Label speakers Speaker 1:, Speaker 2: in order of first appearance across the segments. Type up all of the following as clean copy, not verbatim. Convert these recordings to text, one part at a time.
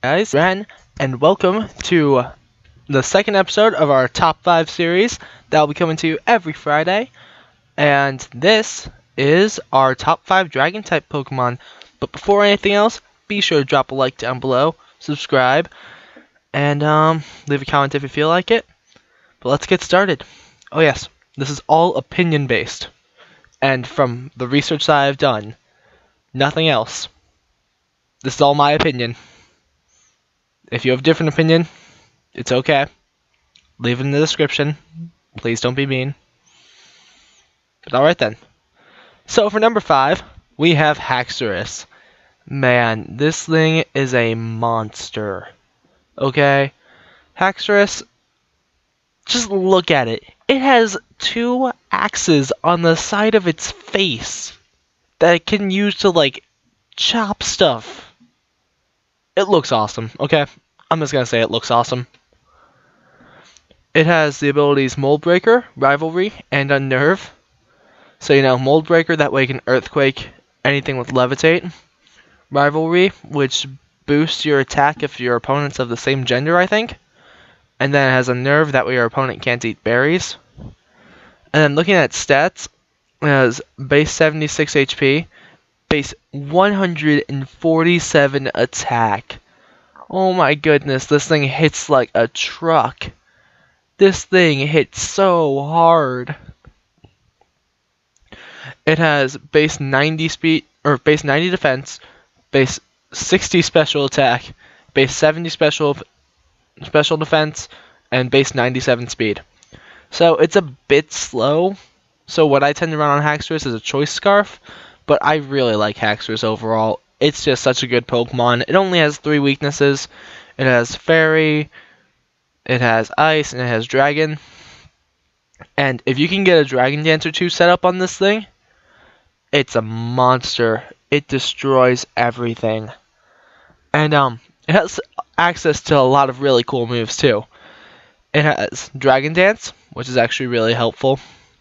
Speaker 1: Guys, Ren, and welcome to the second episode of our top 5 series that will be coming to you every Friday. And this is our top 5 dragon type Pokemon. But before anything else, be sure to drop a like down below, subscribe, and leave a comment if you feel like it. But let's get started. Oh yes, this is all opinion based, and from the research that I've done, nothing else. This is all my opinion. If you have a different opinion, it's okay. Leave it in the description. Please don't be mean. But alright then. So for number 5, we have Haxorus. Man, this thing is a monster. Okay? Haxorus, just look at it. It has 2 axes on the side of its face that it can use to, like, chop stuff. It looks awesome, okay? I'm just gonna say it looks awesome. It has the abilities Mold Breaker, Rivalry, and Unnerve. So, Mold Breaker, that way you can Earthquake anything with Levitate. Rivalry, which boosts your attack if your opponent's of the same gender, I think. And then it has Unnerve, that way your opponent can't eat berries. And then looking at stats, it has base 76 HP, base 147 attack. Oh my goodness, this thing hits like a truck. This thing hits so hard. It has base 90 speed, or base 90 defense, base 60 special attack, base 70 special defense, and base 97 speed. So it's a bit slow. So what I tend to run on Haxorus is a Choice Scarf, but I really like Haxorus overall. It's just such a good Pokemon. It only has 3 weaknesses. It has Fairy, it has Ice, and it has Dragon. And if you can get a Dragon Dance or 2 set up on this thing, it's a monster. It destroys everything. And it has access to a lot of really cool moves too. It has Dragon Dance, which is actually really helpful,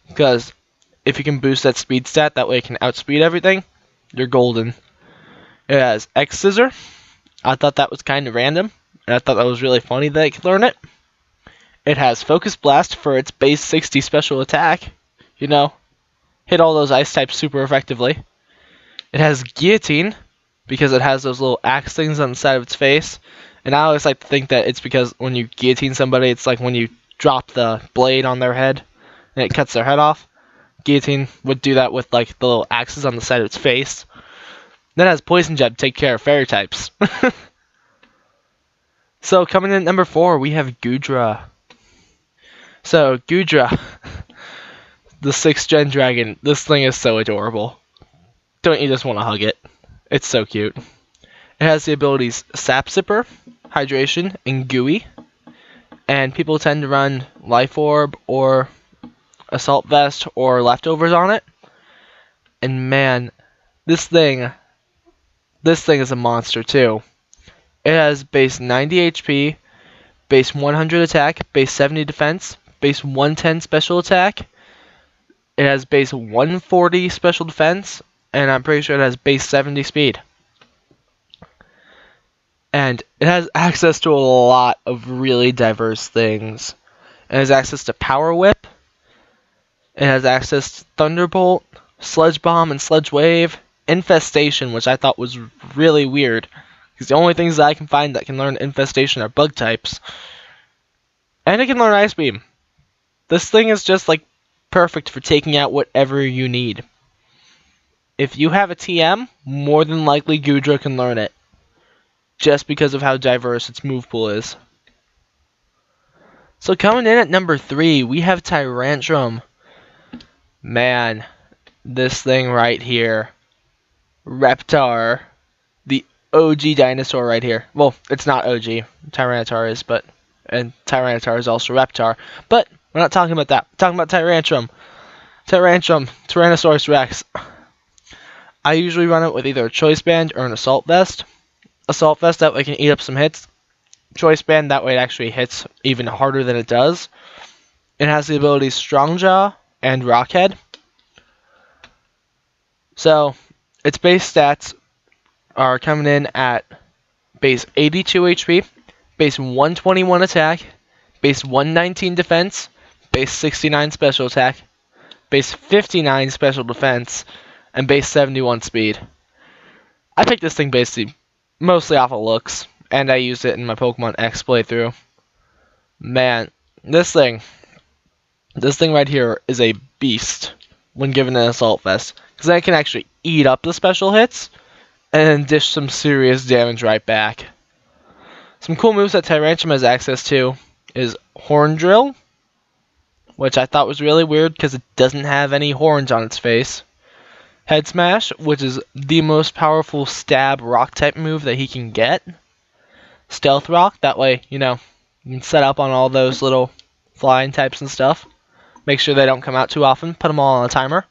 Speaker 1: because if you can boost that speed stat, that way it can outspeed everything, you're golden. It has X Scissor. I thought that was kind of random, and I thought that was really funny that it could learn it. It has Focus Blast for its base 60 special attack. Hit all those ice types super effectively. It has Guillotine, because it has those little axe things on the side of its face. And I always like to think that it's because when you guillotine somebody, it's like when you drop the blade on their head and it cuts their head off. Guillotine would do that with like the little axes on the side of its face. Then it has Poison Jab to take care of fairy types. So coming in at number 4, we have Goodra. So Goodra, the 6th gen dragon. This thing is so adorable. Don't you just want to hug it? It's so cute. It has the abilities Sap Sipper, Hydration, and Gooey. And people tend to run Life Orb or Assault Vest or Leftovers on it. And man, this thing is a monster too. It has base 90 HP, base 100 attack, base 70 defense, base 110 special attack. It has base 140 special defense, and I'm pretty sure it has base 70 speed. And it has access to a lot of really diverse things. It has access to Power Whip. It has access to Thunderbolt, Sludge Bomb, and Sludge Wave. Infestation, which I thought was really weird, because the only things that I can find that can learn Infestation are bug types. And it can learn Ice Beam. This thing is just like perfect for taking out whatever you need. If you have a TM, more than likely Goodra can learn it, just because of how diverse its move pool is. So coming in at number 3, we have Tyrannrum. Man, this thing right here. Reptar. The OG dinosaur right here. Well, it's not OG. Tyranitar is, and Tyranitar is also Reptar. But we're not talking about that. We're talking about Tyrannrum. Tyrannosaurus Rex. I usually run it with either a Choice Band or an Assault Vest. Assault Vest, that way it can eat up some hits. Choice Band, that way it actually hits even harder than it does. It has the abilities Strong Jaw and Rockhead. So, its base stats are coming in at base 82 HP, base 121 attack, base 119 defense, base 69 special attack, base 59 special defense, and base 71 speed. I picked this thing basically mostly off of looks, and I used it in my Pokemon X playthrough. Man, this thing right here is a beast when given an Assault Vest, because I can actually eat up the special hits and dish some serious damage right back. Some cool moves that Tyrannrum has access to is Horn Drill, which I thought was really weird because it doesn't have any horns on its face. Head Smash, which is the most powerful stab rock type move that he can get. Stealth Rock, that way, you can set up on all those little flying types and stuff. Make sure they don't come out too often, put them all on a timer.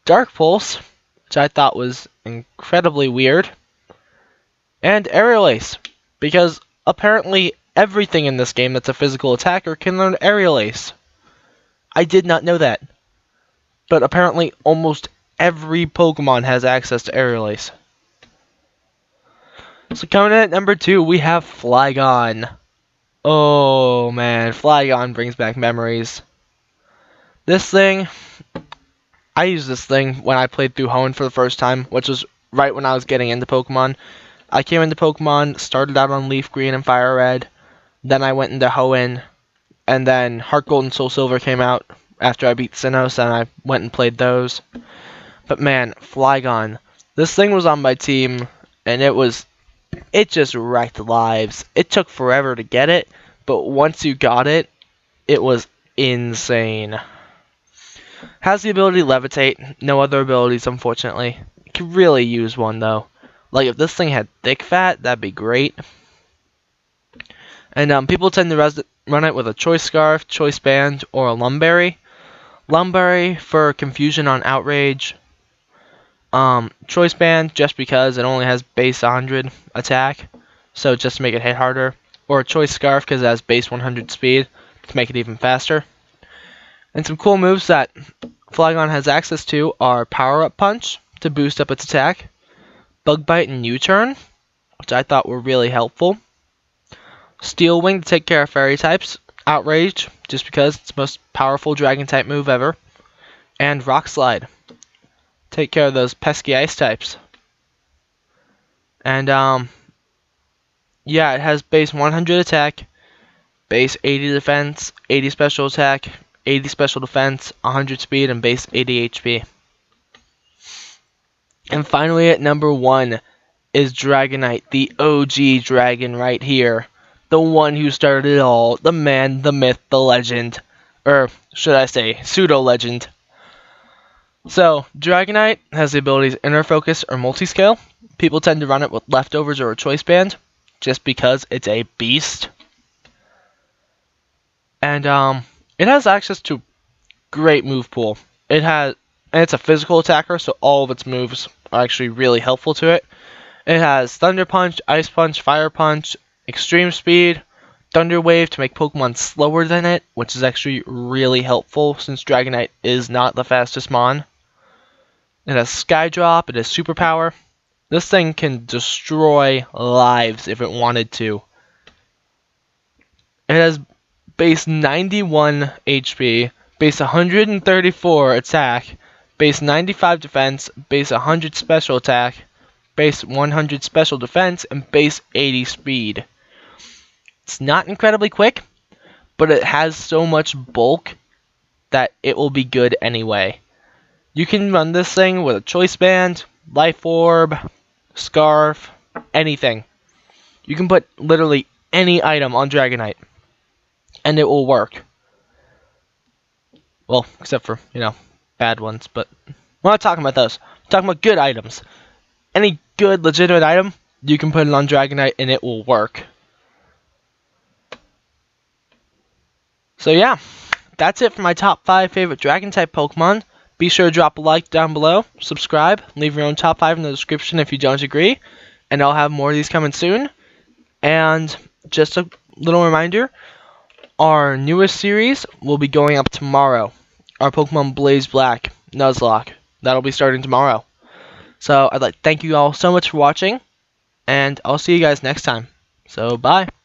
Speaker 1: Dark Pulse, which I thought was incredibly weird. And Aerial Ace, because apparently everything in this game that's a physical attacker can learn Aerial Ace. I did not know that. But apparently almost every Pokemon has access to Aerial Ace. So coming in at number 2, we have Flygon. Oh man, Flygon brings back memories. This thing, I used this thing when I played through Hoenn for the first time, which was right when I was getting into Pokemon. I came into Pokemon, started out on Leaf Green and Fire Red, then I went into Hoenn, and then Heart Gold and Soul Silver came out after I beat Sinnoh, and I went and played those. But man, Flygon, this thing was on my team, and it just wrecked lives. It took forever to get it, but once you got it, it was insane. Has the ability to levitate, no other abilities unfortunately. You could really use one though. Like if this thing had thick fat, that'd be great. And people tend to run it with a Choice Scarf, Choice Band, or a Lumberry. Lumberry for confusion on Outrage. Choice Band just because it only has base 100 attack, so just to make it hit harder. Or a Choice Scarf because it has base 100 speed to make it even faster. And some cool moves that Flygon has access to are Power Up Punch to boost up its attack, Bug Bite and U-Turn, which I thought were really helpful, Steel Wing to take care of fairy types, Outrage just because it's the most powerful dragon type move ever, and Rock Slide. Take care of those pesky ice types. And yeah, it has base 100 attack, base 80 defense, 80 special attack, 80 special defense, 100 speed, and base 80 HP. And finally at number 1 is Dragonite, the OG dragon right here. The one who started it all, the man, the myth, the legend. Or should I say, pseudo-legend. So, Dragonite has the abilities Inner Focus or Multiscale. People tend to run it with Leftovers or a Choice Band, just because it's a beast. And it has access to great move pool. And it's a physical attacker, so all of its moves are actually really helpful to it. It has Thunder Punch, Ice Punch, Fire Punch, Extreme Speed, Thunder Wave to make Pokemon slower than it, which is actually really helpful since Dragonite is not the fastest mon. It has Sky Drop, it has Superpower. This thing can destroy lives if it wanted to. It has base 91 HP, base 134 attack, base 95 defense, base 100 special attack, base 100 special defense, and base 80 speed. It's not incredibly quick, but it has so much bulk that it will be good anyway. You can run this thing with a Choice Band, Life Orb, Scarf, anything. You can put literally any item on Dragonite, and it will work. Well, except for, bad ones, but we're not talking about those. We're talking about good items. Any good, legitimate item, you can put it on Dragonite, and it will work. So yeah, that's it for my top 5 favorite Dragon-type Pokemon. Be sure to drop a like down below, subscribe, leave your own top 5 in the description if you don't agree, and I'll have more of these coming soon. And just a little reminder, our newest series will be going up tomorrow. Our Pokemon Blaze Black Nuzlocke. That'll be starting tomorrow. So I'd like to thank you all so much for watching, and I'll see you guys next time. So bye.